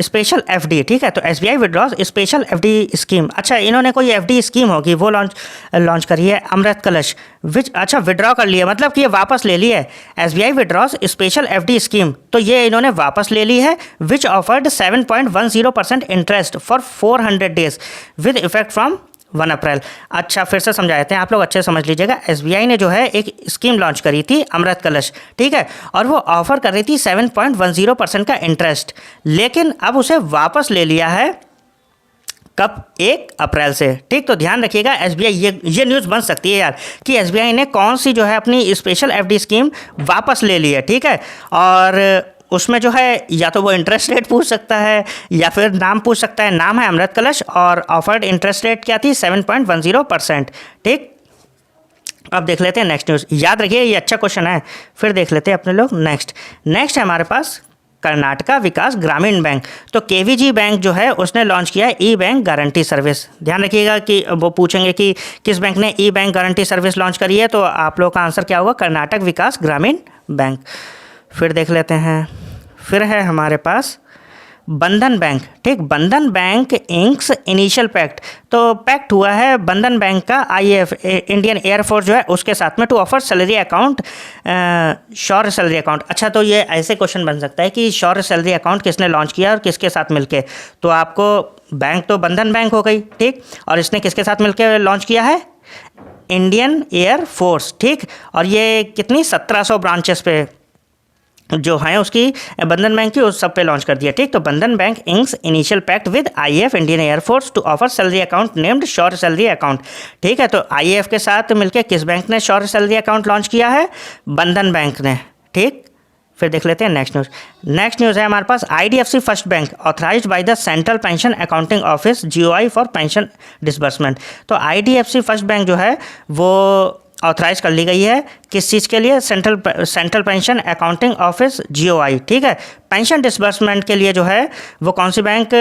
special FD, ठीक है। तो SBI withdraws special FD scheme. अच्छा, इन्होंने कोई FD स्कीम होगी वो लॉन्च करी है, अमृत कलश, विच अच्छा विड्रॉ कर लिया, मतलब कि ये वापस ले ली है। SBI withdraws special FD scheme, तो ये इन्होंने वापस ले ली है, which offered 7.10% interest for 400 days with effect from 1 April. अच्छा, फिर से समझा देते हैं, आप लोग अच्छे से समझ लीजिएगा। SBI ने जो है एक स्कीम लॉन्च करी थी अमृत कलश, ठीक है, और वो ऑफर कर रही थी 7.10% का इंटरेस्ट, लेकिन अब उसे वापस ले लिया है कब, 1 अप्रैल से, ठीक। तो ध्यान रखिएगा SBI, ये न्यूज़ बन सकती है यार कि SBI ने कौन सी जो है अपनी स्पेशल FD स्कीम वापस ले ली है, ठीक है, और उसमें जो है या तो वो इंटरेस्ट रेट पूछ सकता है या फिर नाम पूछ सकता है। नाम है अमृत कलश और ऑफर्ड इंटरेस्ट रेट क्या थी, 7.10%, ठीक। अब देख लेते हैं नेक्स्ट न्यूज़। याद रखिए ये अच्छा क्वेश्चन है। फिर देख लेते हैं अपने लोग नेक्स्ट है हमारे पास कर्नाटका विकास ग्रामीण बैंक। तो KVG बैंक जो है उसने लॉन्च किया है ई बैंक गारंटी सर्विस। ध्यान रखिएगा कि वो पूछेंगे कि किस बैंक ने ई बैंक गारंटी सर्विस लॉन्च करी है, तो आप लोग का आंसर क्या होगा, कर्नाटक विकास ग्रामीण बैंक। फिर देख लेते हैं, फिर है हमारे पास बंधन बैंक, ठीक। बंधन बैंक इंक्स इनिशियल पैक्ट, तो पैक्ट हुआ है बंधन बैंक का IAF इंडियन एयरफोर्स जो है उसके साथ में, to offer salary account, Shaurya salary account. अच्छा, तो ये ऐसे क्वेश्चन बन सकता है कि शौर्य सैलरी अकाउंट किसने लॉन्च किया और किसके साथ मिलके, तो आपको बैंक तो बंधन बैंक हो गई, ठीक, और इसने किसके साथ मिलकर लॉन्च किया है, इंडियन एयरफोर्स, ठीक। और ये कितनी 1700 ब्रांचेस पे जो है उसकी बंधन बैंक की, उस सब पे लॉन्च कर दिया, ठीक। तो Bandhan bank inks initial pact with IAF Indian air force to offer salary account named Shaurya salary account, ठीक है। तो IAF के साथ मिलकर किस बैंक ने शौर्य सैलरी अकाउंट लॉन्च किया है, बंधन बैंक ने, ठीक। फिर देख लेते हैं नेक्स्ट न्यूज़ है हमारे पास IDFC first bank authorised by the central pension accounting office GOI for pension disbursement. तो IDFC फर्स्ट बैंक जो है वो ऑथराइज कर ली गई है किस चीज़ के लिए, central pension accounting office GOI, ठीक है। पेंशन डिसबर्समेंट के लिए जो है वो कौन सी बैंक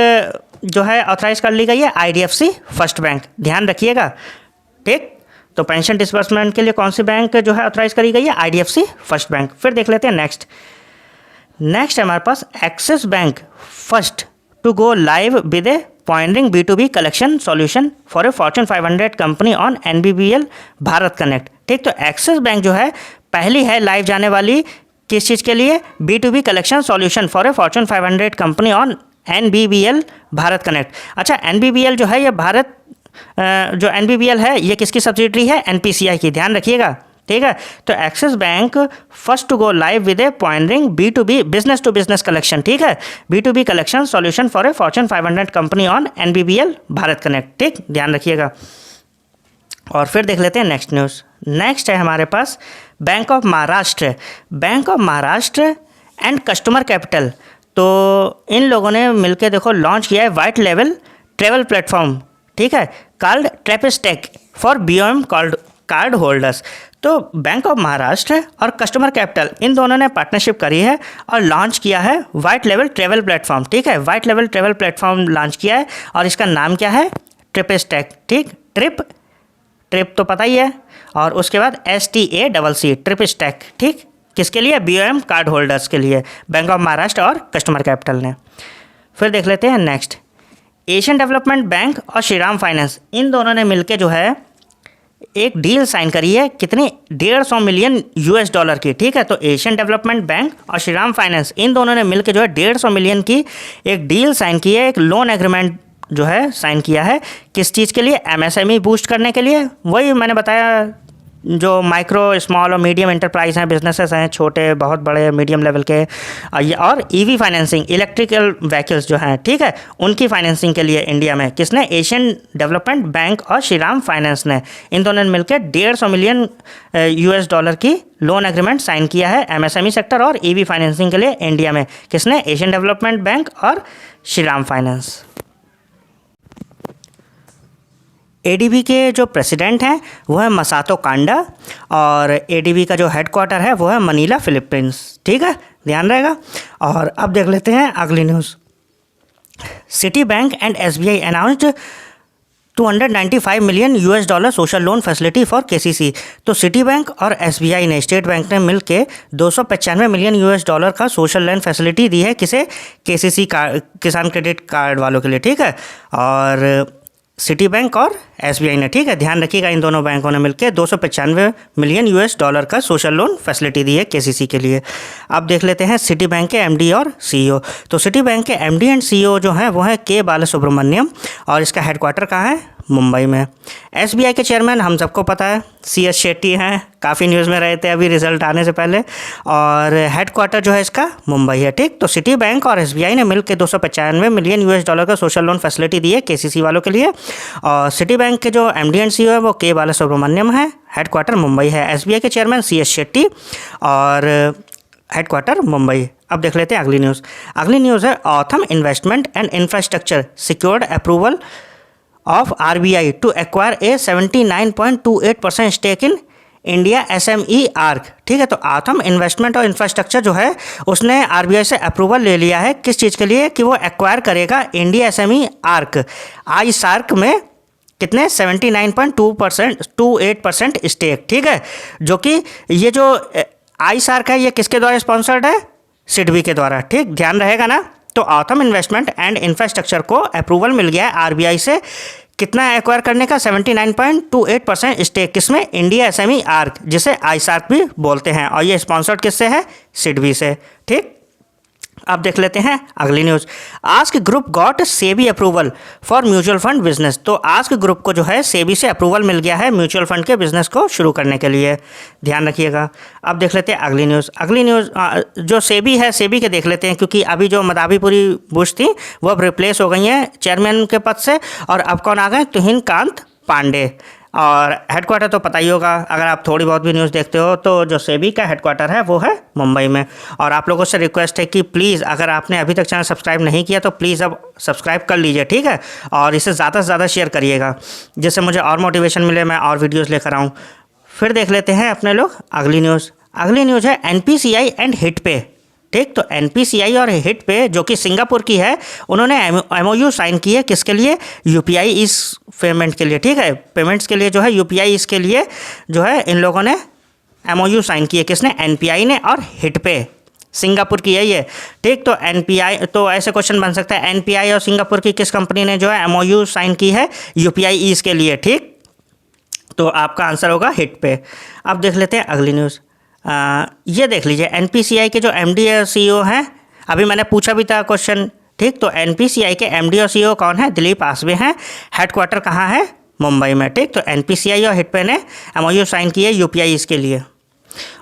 जो है ऑथराइज कर ली गई है, IDFC फर्स्ट बैंक। ध्यान रखिएगा, ठीक। तो पेंशन डिसबर्समेंट के लिए कौन सी बैंक जो है ऑथराइज करी गई है, IDFC फर्स्ट बैंक। फिर देख लेते हैं नेक्स्ट है हमारे पास Axis bank first to go live with a pioneering B2B collection solution for a Fortune 500 company on NBBL Bharat connect, ठीक। तो एक्सिस बैंक जो है पहली है लाइव जाने वाली किस चीज़ के लिए, B2B collection solution for a Fortune 500 company on NBBL Bharat connect. अच्छा, NBBL जो है ये भारत जो NBBL है ये किसकी सब्सिडरी है, NPCI की। ध्यान रखिएगा, ठीक है। तो Axis bank first to go live with a pointing B2B business to business collection, ठीक है, B2B collection solution for a Fortune 500 company on NBBL Bharat connect, ठीक। ध्यान रखिएगा। और फिर देख लेते हैं नेक्स्ट है हमारे पास Bank of Maharashtra and Customer Capital. तो इन लोगों ने मिलकर देखो लॉन्च किया है वाइट लेवल ट्रेवल प्लेटफॉर्म, ठीक है, कॉल्ड ट्रेपिस्टेक फॉर BOM कार्ड होल्डर्स। तो बैंक ऑफ महाराष्ट्र और कस्टमर कैपिटल इन दोनों ने पार्टनरशिप करी है और लॉन्च किया है वाइट लेवल ट्रेवल प्लेटफॉर्म, ठीक है। White level travel platform launch किया है और इसका नाम क्या है, ट्रिपिस्टेक, ठीक। ट्रिप तो पता ही है, और उसके बाद STACC ट्रिपिस्टेक, ठीक। किसके लिए, BOM कार्ड होल्डर्स के लिए, बैंक ऑफ महाराष्ट्र और कस्टमर कैपिटल ने। फिर देख लेते हैं नेक्स्ट, एशियन डेवलपमेंट बैंक और श्रीराम फाइनेंस इन दोनों ने मिलकर जो है एक डील साइन करी है, कितनी, 150 मिलियन US डॉलर की, ठीक है। तो एशियन डेवलपमेंट बैंक और श्रीराम फाइनेंस इन दोनों ने मिलकर जो है 150 मिलियन की एक डील साइन की है, एक लोन एग्रीमेंट जो है साइन किया है। किस चीज़ के लिए? MSME बूस्ट करने के लिए। वही मैंने बताया, जो माइक्रो स्मॉल और मीडियम एंटरप्राइज हैं, बिजनेसेस हैं, छोटे बहुत बड़े मीडियम लेवल के, और EV फाइनेंसिंग, इलेक्ट्रिकल व्हीकल्स जो हैं, ठीक है, उनकी फाइनेंसिंग के लिए इंडिया में किसने? एशियन डेवलपमेंट बैंक और श्रीराम फाइनेंस ने, इन दोनों ने मिलकर 150 मिलियन US डॉलर की लोन एग्रीमेंट साइन किया है MSME सेक्टर और EV फाइनेंसिंग के लिए इंडिया में। किसने? एशियन डेवलपमेंट बैंक और श्रीराम फाइनेंस। ADB के जो प्रेसिडेंट हैं वो है मसातो कांडा और ADB का जो हेडक्वार्टर है वो है मनीला, फिलीपींस, ठीक है, ध्यान रहेगा। और अब देख लेते हैं अगली news. City bank and SBI announced 295 million US dollar social loan facility for KCC। तो सिटी बैंक और SBI ने, स्टेट बैंक ने मिलके 295 मिलियन US डॉलर का सोशल लोन फैसिलिटी दी है। किसे? KCC किसान क्रेडिट कार्ड वालों के लिए, ठीक है। और सिटी बैंक और SBI ने, ठीक है, ध्यान रखिएगा, इन दोनों बैंकों ने मिलकर 295 मिलियन US डॉलर का सोशल लोन फैसिलिटी दी है KCC के लिए। अब देख लेते हैं सिटी बैंक के MD और CEO। तो सिटी बैंक के MD एंड CEO जो हैं वो हैं K बालासुब्रमण्यम और इसका हेडक्वार्टर कहाँ है? मुंबई में। SBI के चेयरमैन हम सबको पता है CS शेट्टी हैं, काफ़ी न्यूज़ में रहे थे अभी रिजल्ट आने से पहले, और हेडक्वार्टर जो है इसका मुंबई है, ठीक। तो सिटी बैंक और SBI ने मिलकर 295 मिलियन US डॉलर का सोशल लोन फैसिलिटी दी है KCC वालों के लिए। और सिटी बैंक के जो MD एंड CEO है वो K बालासुब्रमण्यम है, हेडक्वार्टर मुंबई है। SBI के चेयरमैन CS शेट्टी और हेडक्वार्टर मुंबई। अब देख लेते हैं अगली न्यूज़। अगली न्यूज़ है Authum investment and infrastructure secured approval of RBI to acquire a 79.28% stake in India SME ARC, ठीक है। तो आथम इन्वेस्टमेंट और इंफ्रास्ट्रक्चर जो है उसने RBI से अप्रूवल ले लिया है, किस चीज़ के लिए? कि वो एक्वायर करेगा इंडिया SME ARC ISARC में कितने? 79.28% स्टेक, ठीक है। जो कि ये जो ISARC है ये किसके द्वारा स्पॉन्सर्ड है? सिडबी के द्वारा, ठीक, ध्यान रहेगा ना। तो ऑथम इन्वेस्टमेंट एंड इंफ्रास्ट्रक्चर को अप्रूवल मिल गया है RBI से, कितना एक्वायर करने का? 79.28% स्टेक, किसमें? इंडिया SME ARC, जिसे ISARC भी बोलते हैं, और ये स्पॉन्सर्ड किससे है? सिडबी से, ठीक। अब देख लेते हैं अगली news. Ask group got SEBI approval for mutual fund business. तो आस्क ग्रुप को जो है सेबी से अप्रूवल मिल गया है म्यूचुअल फंड के बिजनेस को शुरू करने के लिए, ध्यान रखिएगा। अब देख लेते हैं अगली न्यूज़। अगली न्यूज़ जो सेबी है, सेबी के देख लेते हैं, क्योंकि अभी जो मदावीपुरी बुश थी वो अब रिप्लेस हो गई हैं चेयरमैन के पद से, और अब कौन आ गए? तुहिन कांत पांडे। और हेडक्वार्टर तो पता ही होगा, अगर आप थोड़ी बहुत भी न्यूज़ देखते हो, तो जो सेबी का हेडक्वार्टर है वो है मुंबई में। और आप लोगों से रिक्वेस्ट है कि प्लीज़, अगर आपने अभी तक चैनल सब्सक्राइब नहीं किया तो प्लीज़ अब सब्सक्राइब कर लीजिए, ठीक है। और इसे ज़्यादा से ज़्यादा शेयर करिएगा, जिससे मुझे और मोटिवेशन मिले, मैं और वीडियोज़ लेकर आऊँ। फिर देख लेते हैं अपने लोग अगली न्यूज़। अगली न्यूज़ है NPCI एंड हिट पे, ठीक। तो NPCI और हिट पे जो कि सिंगापुर की है, उन्होंने MOU साइन की है, किसके लिए? UPI इस पेमेंट के लिए, ठीक है, पेमेंट्स के लिए जो है UPI इसके लिए जो है इन लोगों ने MOU साइन की है। किसने? NPI ने और हिट पे, सिंगापुर की है ये, ठीक। तो NPI, तो ऐसे क्वेश्चन बन सकता है NPI और सिंगापुर की किस कंपनी ने जो है MOU साइन की है UPI इसके लिए, ठीक। तो आपका आंसर होगा हिट पे। अब देख लेते हैं अगली न्यूज़। ये देख लीजिए, NPCI के जो MD और CEO हैं, अभी मैंने पूछा भी था क्वेश्चन, ठीक। तो NPCI के MD और CEO कौन है? दिलीप आसबे हैं, हेडक्वार्टर कहाँ है? मुंबई में, ठीक। तो NPCI और हिटपे ने MOU साइन की है UPI इसके लिए,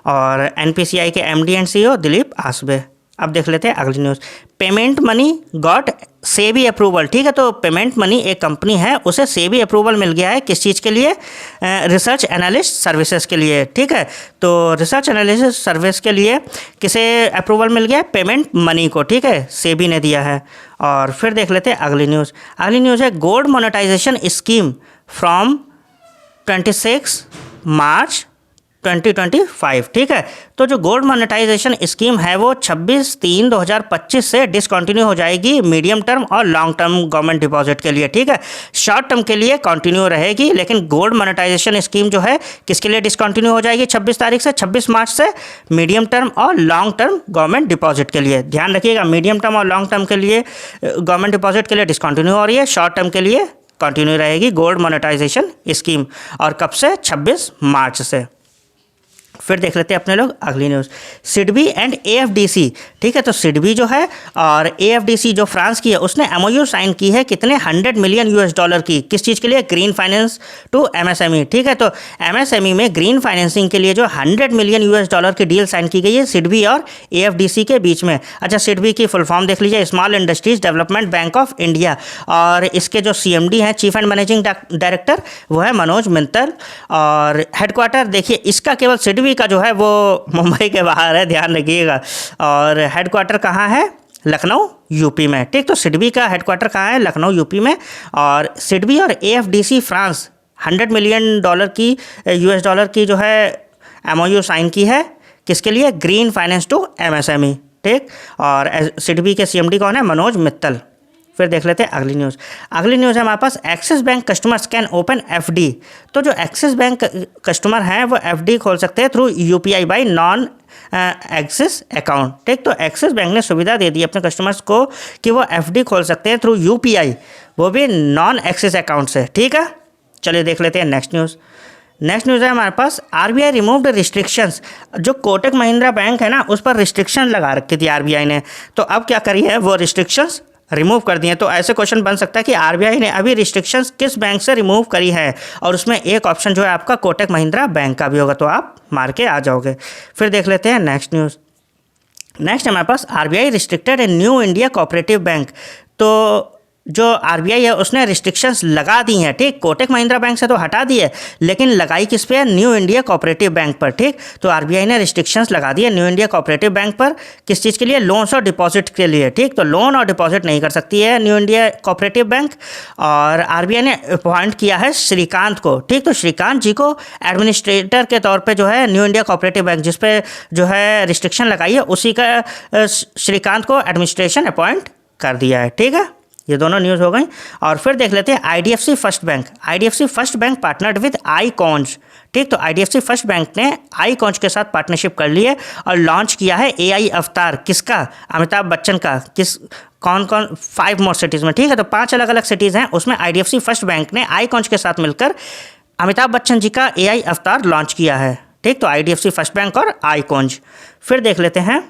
और NPCI के MD एंड CEO दिलीप आसबे। अब देख लेते हैं अगली news. Payment money got SEBI approval, ठीक है। तो पेमेंट मनी एक कंपनी है, उसे सेबी अप्रूवल मिल गया है, किस चीज़ के लिए? रिसर्च एनालिस्ट सर्विसेज के लिए, ठीक है। तो रिसर्च एनालिस्ट सर्विस के लिए किसे अप्रूवल मिल गया? पेमेंट मनी को, ठीक है, सेबी ने दिया है। और फिर देख लेते हैं अगली न्यूज़। अगली न्यूज़ है गोल्ड मोनेटाइजेशन स्कीम फ्रॉम 26 मार्च 2025, ठीक है। तो जो गोल्ड मोनेटाइजेशन स्कीम है वो 26/3/2025 से डिसकंटिन्यू हो जाएगी मीडियम टर्म और लॉन्ग टर्म गवर्नमेंट डिपॉजिट के लिए, ठीक है। शॉर्ट टर्म के लिए कंटिन्यू रहेगी, लेकिन गोल्ड मोनेटाइजेशन स्कीम जो है किसके लिए डिसकंटिन्यू हो जाएगी? 26 मार्च से मीडियम टर्म और लॉन्ग टर्म गवर्नमेंट डिपॉजिट के लिए, ध्यान रखिएगा। मीडियम टर्म और लॉन्ग टर्म के लिए गवर्नमेंट डिपॉजिट के लिए डिसकंटिन्यू हो रही है, शॉर्ट टर्म के लिए कंटिन्यू रहेगी गोल्ड मोनेटाइजेशन स्कीम, और कब से? 26 मार्च से। फिर देख लेते हैं अपने लोग अगली न्यूज़, सिडबी एंड एएफडीसी। ठीक है, तो सिडबी जो है और एएफडीसी जो फ्रांस की है उसने एमओयू साइन की है कितने? $100 मिलियन की। किस चीज़ के लिए? Green finance to MSME. ठीक है, तो एमएसएमई में ग्रीन फाइनेंसिंग के लिए जो $100 मिलियन की डील साइन की गई है सिडबी और एएफडीसी के बीच में। अच्छा, सिडबी की फुल फॉर्म देख लीजिए, small industries development bank of India, और इसके जो सीएमडी हैं, चीफ एंड मैनेजिंग डायरेक्टर, वो है मनोज मित्तल। और हेडक्वार्टर देखिए इसका केवल सिडबी का जो है वो मुंबई के बाहर है, ध्यान रखिएगा। और हेडक्वार्टर कहाँ है? लखनऊ यूपी में। ठीक, तो सिडबी का हेडक्वार्टर कहाँ है? लखनऊ यूपी में। और सिडबी और एएफडीसी फ्रांस $100 मिलियन की US डॉलर की जो है एमओयू साइन की है, किसके लिए? Green finance to MSME. ठीक, और सिडबी के सीएमडी कौन है? मनोज मित्तल। फिर देख लेते हैं अगली न्यूज़। अगली न्यूज़ है हमारे पास, Axis Bank customers can open FD. तो जो एक्सिस बैंक कस्टमर हैं वो एफडी खोल सकते हैं through UPI bye non axis account. ठीक, तो एक्सिस बैंक ने सुविधा दे दी अपने कस्टमर्स को कि वो एफडी खोल सकते हैं थ्रू यूपीआई, वो भी नॉन एक्सिस अकाउंट से। ठीक है, चलिए देख लेते हैं नेक्स्ट न्यूज़। नेक्स्ट न्यूज़ है हमारे पास, आरबीआई रिमूव्ड रिस्ट्रिक्शंस। जो कोटक महिंद्रा बैंक है ना उस पर रिस्ट्रिक्शन लगा रखी थी आरबीआई ने, तो अब क्या करी है? वो रिस्ट्रिक्शंस रिमूव कर दिए। तो ऐसे क्वेश्चन बन सकता है कि आरबीआई ने अभी रिस्ट्रिक्शंस किस बैंक से रिमूव करी है, और उसमें एक ऑप्शन जो है आपका कोटक महिंद्रा बैंक का भी होगा, तो आप मार के आ जाओगे। फिर देख लेते हैं नेक्स्ट न्यूज़। नेक्स्ट हमारे पास, RBI restricted a New India cooperative bank. तो जो आरबीआई है उसने रिस्ट्रिक्शंस लगा दी हैं। ठीक, कोटक महिंद्रा बैंक से तो हटा दी है, लेकिन लगाई किस पे? न्यू इंडिया कोऑपरेटिव बैंक पर। ठीक, तो आरबीआई ने रिस्ट्रिक्शंस लगा दी है न्यू इंडिया कोऑपरेटिव बैंक पर, किस चीज़ के लिए? लोन्स और डिपॉजिट के लिए। ठीक, तो लोन और डिपॉजिट नहीं कर सकती है न्यू इंडिया कोऑपरेटिव बैंक। और आरबीआई ने अपॉइंट किया है श्रीकांत को। ठीक, तो श्रीकांत जी को एडमिनिस्ट्रेटर के तौर पे जो है न्यू इंडिया कोऑपरेटिव बैंक जिस पे जो है रिस्ट्रिक्शन लगाई है उसी का श्रीकांत को एडमिनिस्ट्रेशन अपॉइंट कर दिया है। ठीक है, ये दोनों न्यूज़ हो गई। और फिर देख लेते हैं IDFC first bank. IDFC first bank partnered with icons. ठीक, तो आईडीएफसी फर्स्ट बैंक ने आईकॉन्स के साथ पार्टनरशिप कर ली है और लॉन्च किया है एआई अवतार। किसका? अमिताभ बच्चन का। किस कौन कौन? 5 मोर सिटीज़ में। ठीक है, तो 5 अलग अलग सिटीज़ हैं, उसमें आईडीएफसी फर्स्ट बैंक ने आईकॉन्स के साथ मिलकर अमिताभ बच्चन जी का एआई अवतार लॉन्च किया है। ठीक, तो आईडीएफसी फर्स्ट बैंक और आईकॉन्स। फिर देख लेते हैं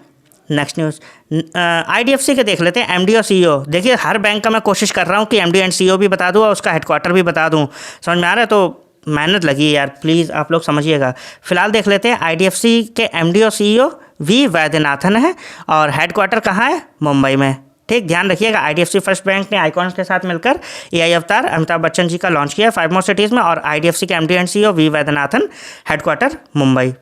नेक्स्ट न्यूज़। आईडीएफसी के देख लेते हैं एमडी और सीईओ। देखिए हर बैंक का मैं कोशिश कर रहा हूँ कि एमडी एंड सीईओ भी बता दूँ और उसका हेडक्वार्टर भी बता दूँ, समझ में आ रहा है? तो मेहनत लगी है यार, प्लीज़ आप लोग समझिएगा। फिलहाल देख लेते हैं आईडीएफसी के एमडी और सीईओ वी वैद्यनाथन है, और हेडक्वार्टर कहाँ है? मुंबई में। ठीक, ध्यान रखिएगा, आईडीएफसी फर्स्ट बैंक ने आईकॉन्स के साथ मिलकर एआई अवतार अमिताभ बच्चन जी का लॉन्च किया 5 मोर सिटीज़ में, और आईडीएफसी के MD and CEO we Vaidyanathan, headquarter Mumbai.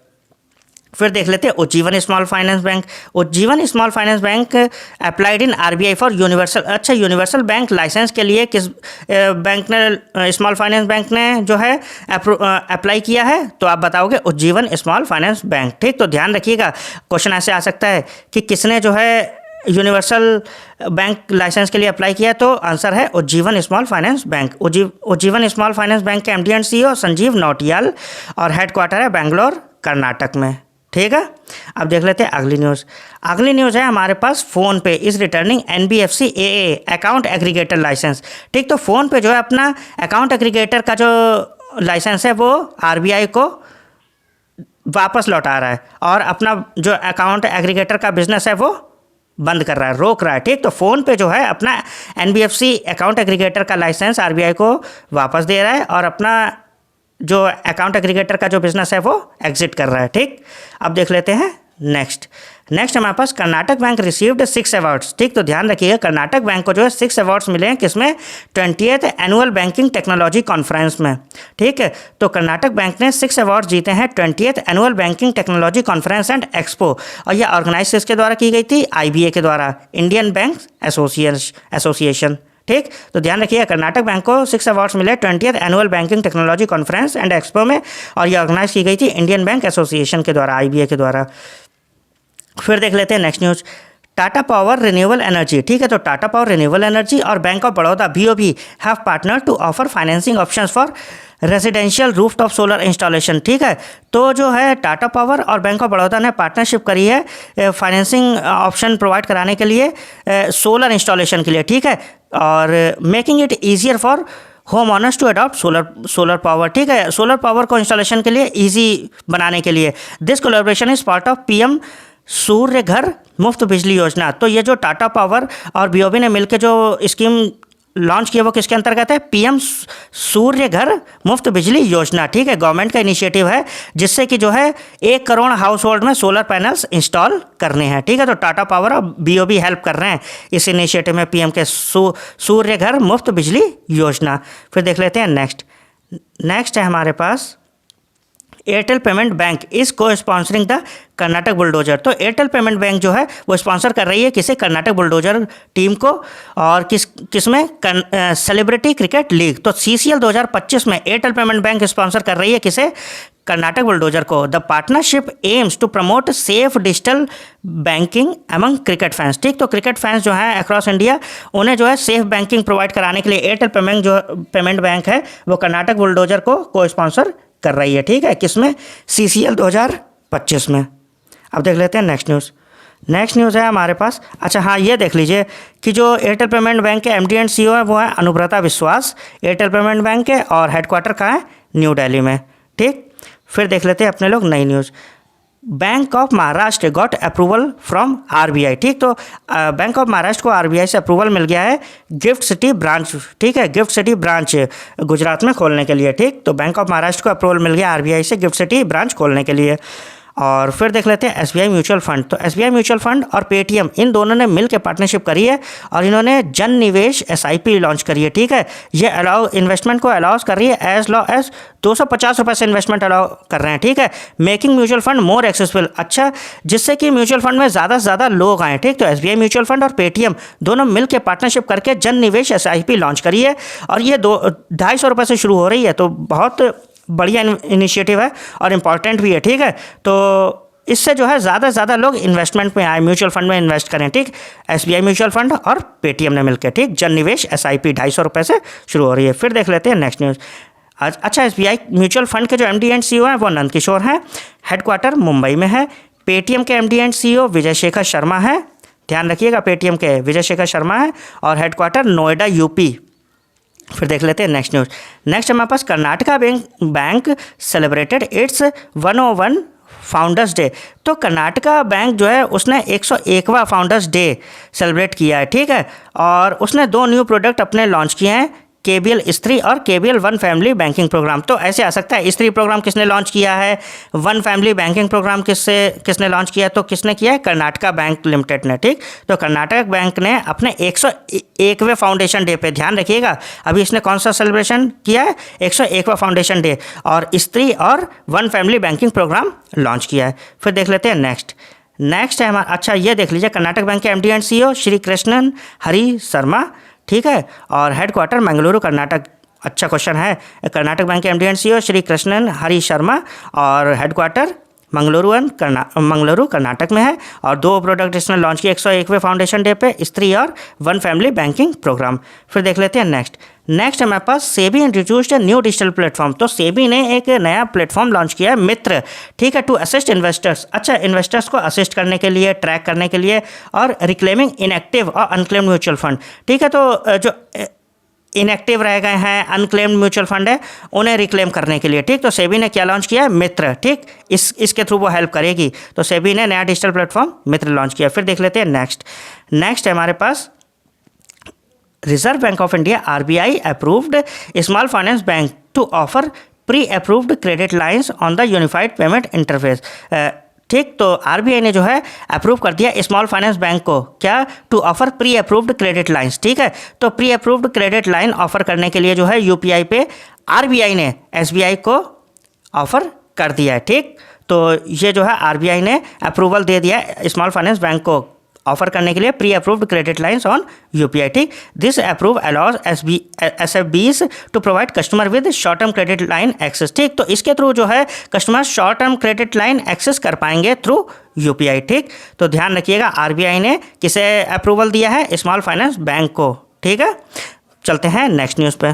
फिर देख लेते हैं Ujjivan small finance bank. Ujjivan small finance bank applied in RBI for universal. अच्छा, यूनिवर्सल बैंक लाइसेंस के लिए किस बैंक ने, स्मॉल फाइनेंस बैंक ने जो है अप्लाई किया है? तो आप बताओगे उज्जीवन स्मॉल फाइनेंस बैंक। ठीक, तो ध्यान रखिएगा, क्वेश्चन ऐसे आ सकता है कि किसने जो है यूनिवर्सल बैंक लाइसेंस के लिए अप्लाई किया, तो आंसर है Ujjivan small finance bank. Ujjivan small finance bank के MD and CEO Sanjeev Nautiyal, और हेडक्वार्टर है बेंगलोर कर्नाटक में। ठीक है, अब देख लेते हैं अगली न्यूज़। अगली न्यूज़ है हमारे पास, PhonePe is returning NBFC AA account aggregator licence. ठीक, तो फ़ोन पे जो है अपना अकाउंट एग्रीगेटर का जो लाइसेंस है वो आरबीआई को वापस लौटा रहा है, और अपना जो अकाउंट एग्रीगेटर का बिजनेस है वो बंद कर रहा है, रोक रहा है। ठीक, तो फ़ोन पे जो है अपना एनबीएफसी अकाउंट एग्रीगेटर का लाइसेंस आरबीआई को वापस दे रहा है, और अपना जो अकाउंट एग्रीगेटर का जो बिजनेस है वो एग्जिट कर रहा है। ठीक, अब देख लेते हैं नेक्स्ट हमारे पास, कर्नाटक बैंक रिसीव्ड 6 अवार्ड्स। ठीक, तो ध्यान रखिएगा, कर्नाटक बैंक को जो है 6 अवार्ड्स मिले हैं, किसमें? 20th annual banking technology conference में। ठीक है, तो कर्नाटक बैंक ने 6 अवार्ड्स जीते हैं 20th annual banking technology conference and expo, और यह ऑर्गेनाइज किसके द्वारा की गई थी? आईबीए के द्वारा, इंडियन बैंक एसोसिएशन। ठीक, तो ध्यान रखिए, कर्नाटक बैंक को 6 अवार्ड्स मिले 20th annual banking technology conference and expo में, और ये ऑर्गेनाइज की गई थी इंडियन बैंक एसोसिएशन के द्वारा, आईबीए के द्वारा। फिर देख लेते हैं next news, Tata power renewable energy. ठीक है, तो टाटा पावर रिन्यूएबल एनर्जी और bank of Baroda BOB have partner to offer financing options for residential rooftop solar installation. ठीक है, तो जो है टाटा पावर और बैंक ऑफ बड़ौदा ने पार्टनरशिप करी है फाइनेंसिंग ऑप्शन प्रोवाइड कराने के लिए सोलर इंस्टॉलेशन के लिए। ठीक है, और making it easier for home owners to adopt solar power, ठीक है, सोलर पावर को इंस्टॉलेशन के लिए इजी बनाने के लिए। This collaboration is part of PM Surya Ghar Muft बिजली योजना। तो ये जो टाटा पावर और बीओबी ने मिलकर जो स्कीम लॉन्च किया वो किसके अंतर्गत है? पीएम सूर्य घर मुफ्त बिजली योजना, ठीक है, गवर्नमेंट का इनिशिएटिव है जिससे कि जो है 1 करोड़ हाउस होल्ड में सोलर पैनल्स इंस्टॉल करने हैं, ठीक है। तो टाटा पावर और बीओबी हेल्प कर रहे हैं इस इनिशिएटिव में, पीएम के सूर्य घर मुफ्त बिजली योजना। फिर देख लेते हैं नेक्स्ट है हमारे पास एयरटेल पेमेंट बैंक इस को स्पॉन्सरिंग द कर्नाटक बुलडोजर। तो एयरटेल पेमेंट बैंक जो है वो स्पॉन्सर कर रही है किसे? कर्नाटक बुलडोजर टीम को। और किसमें? Celebrity cricket league. तो सीसीएल 2025 में एयरटेल पेमेंट बैंक स्पॉन्सर कर रही है किसे? कर्नाटक बुलडोजर को। The partnership aims to promote safe digital banking among cricket fans, ठीक। तो क्रिकेट फैंस जो हैं अक्रॉस इंडिया उन्हें जो है सेफ बैंकिंग प्रोवाइड कराने के लिए एयरटेल पेमेंट बैंक है वो कर्नाटक बुलडोजर को स्पॉन्सर कर रही है, ठीक है, किसमें? सीसीएल 2025 में। अब देख लेते हैं नेक्स्ट न्यूज़ है हमारे पास। अच्छा हाँ, ये देख लीजिए कि जो एयरटेल पेमेंट बैंक के एमडी एंड सीईओ है वो है अनुव्रता विश्वास, एयरटेल पेमेंट बैंक के, और हेडक्वार्टर कहाँ है? न्यू दिल्ली में, ठीक। फिर देख लेते हैं अपने लोग नई news. Bank of Maharashtra got approval from RBI, ठीक। तो बैंक ऑफ महाराष्ट्र को आरबीआई से अप्रूवल मिल गया है गिफ्ट सिटी ब्रांच, ठीक है, गिफ्ट सिटी ब्रांच गुजरात में खोलने के लिए, ठीक। तो बैंक ऑफ महाराष्ट्र को अप्रूवल मिल गया आरबीआई से गिफ्ट सिटी ब्रांच खोलने के लिए। और फिर देख लेते हैं एसबीआई म्यूचुअल फंड। तो एसबीआई म्यूचुअल फंड और पेटीएम इन दोनों ने मिलकर पार्टनरशिप करी है और इन्होंने जन निवेश एसआईपी लॉन्च करी है, ठीक है। ये इन्वेस्टमेंट को अलाउज कर रही है एज लॉ एज 250 रुपये से इन्वेस्टमेंट अलाउ कर रहे हैं, ठीक है। Making mutual fund more accessible, अच्छा, जिससे कि म्यूचुअल फंड में ज़्यादा से ज़्यादा लोग आएँ, ठीक। तो एसबीआई म्यूचुअल फंड और पेटीएम दोनों मिलकर पार्टनरशिप करके जन निवेश एसआईपी लॉन्च करी है और ये 250 रुपये से शुरू हो रही है। तो बहुत बढ़िया इनिशिएटिव है और इम्पॉर्टेंट भी है, ठीक है। तो इससे जो है ज़्यादा से ज़्यादा लोग इन्वेस्टमेंट में आए, म्यूचुअल फंड में इन्वेस्ट करें, ठीक। एसबीआई म्यूचुअल फंड और पेटीएम ने मिलकर, ठीक, जन निवेश एसआईपी 250 रुपये से शुरू हो रही है। फिर देख लेते हैं नेक्स्ट न्यूज़। अच्छा, एसबीआई म्यूचुअल फंड के जो एमडी एंड सीईओ हैं वो नंद किशोर हैं, हेडक्वार्टर मुंबई में है। पेटीएम के MD and CEO Vijay Shekhar Sharma है, ध्यान रखिएगा, पेटीएम के विजय शेखर शर्मा है और हेडक्वार्टर नोएडा यूपी। फिर देख लेते हैं नेक्स्ट न्यूज़। नेक्स्ट हमारे पास Karnataka bank celebrated its 101 founder's day. तो कर्नाटका बैंक जो है उसने 101वां फाउंडर्स डे सेलिब्रेट किया है, ठीक है। और उसने 2 न्यू प्रोडक्ट अपने लॉन्च किए हैं, केबीएल स्त्री और KBL one family banking programme. तो ऐसे आ सकता है, स्त्री प्रोग्राम किसने लॉन्च किया है, वन फैमिली बैंकिंग प्रोग्राम किसने लॉन्च किया है? तो किसने किया है? कर्नाटका बैंक लिमिटेड ने, ठीक। तो कर्नाटक बैंक ने अपने 101वें फाउंडेशन डे पे, ध्यान रखिएगा, अभी इसने कौन सा सेलिब्रेशन किया है? 101वां फाउंडेशन डे और स्त्री और one family banking programme launch किया है। फिर देख लेते हैं नेक्स्ट है हमारा। अच्छा, ये देख लीजिए, कर्नाटक बैंक के MD and CEO Shri Krishnan Hari Sharma, ठीक है, और हेडक्वार्टर मंगलुरु कर्नाटक। अच्छा क्वेश्चन है, कर्नाटक बैंक के MD and CEO Shri Krishnan Hari Sharma और हेडक्वार्टर मंगलुरु कर्नाटक में है और 2 प्रोडक्ट इसने लॉन्च किए 101वें फाउंडेशन डे पे, स्त्री और वन फैमिली बैंकिंग प्रोग्राम। फिर देख लेते हैं नेक्स्ट हमारे पास SEBI introduced new digital platform. तो सेबी ने एक नया प्लेटफॉर्म लॉन्च किया है मित्र, ठीक है, टू असिस्ट इन्वेस्टर्स। अच्छा, इन्वेस्टर्स को असिस्ट करने के लिए, ट्रैक करने के लिए और रिक्लेमिंग इनएक्टिव और अनक्लेम्ड म्यूचुअल फंड, ठीक है। तो जो इनएक्टिव रह गए हैं, अनक्लेम्ड म्यूचुअल फंड है, उन्हें रिक्लेम करने के लिए, ठीक। तो सेबी ने क्या लॉन्च किया है? मित्र, ठीक। इसके थ्रू वो हेल्प करेगी। तो सेबी ने नया डिजिटल प्लेटफॉर्म मित्र लॉन्च किया। फिर देख लेते हैं नेक्स्ट है हमारे पास Reserve Bank of India RBI approved small finance bank to offer pre approved credit lines on the unified payment interface, ठीक। तो आरबीआई ने जो है अप्रूव कर दिया स्मॉल फाइनेंस बैंक को, क्या? To offer pre approved credit lines, ठीक है। तो pre approved credit line offer करने के लिए जो है यूपीआई पे आरबीआई ने एसबीआई को ऑफर कर दिया है, ठीक। तो ये जो है आरबीआई ने अप्रूवल दे दिया स्मॉल फाइनेंस बैंक को ऑफर करने के लिए pre approved credit lines on UPI, ठीक। This approve allows SFBs to provide customer with short term credit line access, ठीक। तो इसके थ्रू जो है customer short term credit line access कर पाएंगे थ्रू यूपीआई, ठीक। तो ध्यान रखिएगा, आरबीआई ने किसे अप्रूवल दिया है? स्मॉल फाइनेंस बैंक को, ठीक है। चलते हैं नेक्स्ट न्यूज़ पे।